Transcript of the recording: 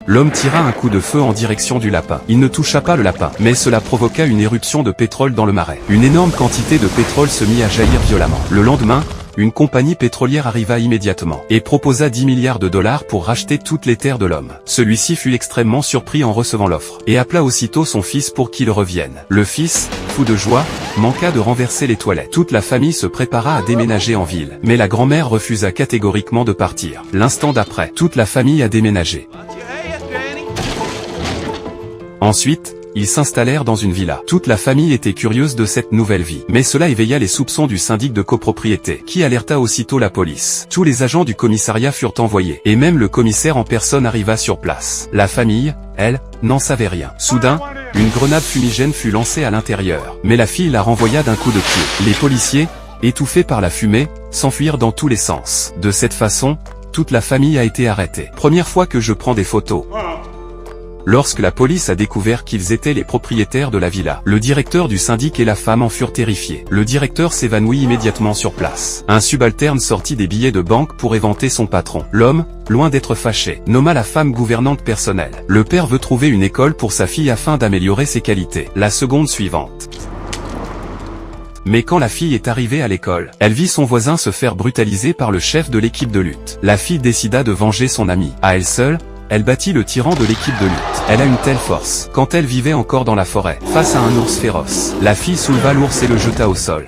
L'homme tira un coup de feu en direction du lapin. Il ne toucha pas le lapin, mais cela provoqua une éruption de pétrole dans le marais. Une énorme quantité de pétrole se mit à jaillir violemment. Le lendemain, une compagnie pétrolière arriva immédiatement et proposa 10 milliards de dollars pour racheter toutes les terres de l'homme. Celui-ci fut extrêmement surpris en recevant l'offre et appela aussitôt son fils pour qu'il revienne. Le fils, fou de joie, manqua de renverser les toilettes. Toute la famille se prépara à déménager en ville, mais la grand-mère refusa catégoriquement de partir. L'instant d'après, toute la famille a déménagé. Ensuite, ils s'installèrent dans une villa. Toute la famille était curieuse de cette nouvelle vie. Mais cela éveilla les soupçons du syndic de copropriété, qui alerta aussitôt la police. Tous les agents du commissariat furent envoyés, et même le commissaire en personne arriva sur place. La famille, elle, n'en savait rien. Soudain, une grenade fumigène fut lancée à l'intérieur, mais la fille la renvoya d'un coup de pied. Les policiers, étouffés par la fumée, s'enfuirent dans tous les sens. De cette façon, toute la famille a été arrêtée. Première fois que je prends des photos. Lorsque la police a découvert qu'ils étaient les propriétaires de la villa, le directeur du syndic et la femme en furent terrifiés. Le directeur s'évanouit immédiatement sur place. Un subalterne sortit des billets de banque pour éventer son patron. L'homme, loin d'être fâché, nomma la femme gouvernante personnelle. Le père veut trouver une école pour sa fille afin d'améliorer ses qualités. La seconde suivante. Mais quand la fille est arrivée à l'école, elle vit son voisin se faire brutaliser par le chef de l'équipe de lutte. La fille décida de venger son ami. À elle seule, elle battit le tyran de l'équipe de lutte. Elle a une telle force. Quand elle vivait encore dans la forêt, face à un ours féroce, la fille souleva l'ours et le jeta au sol.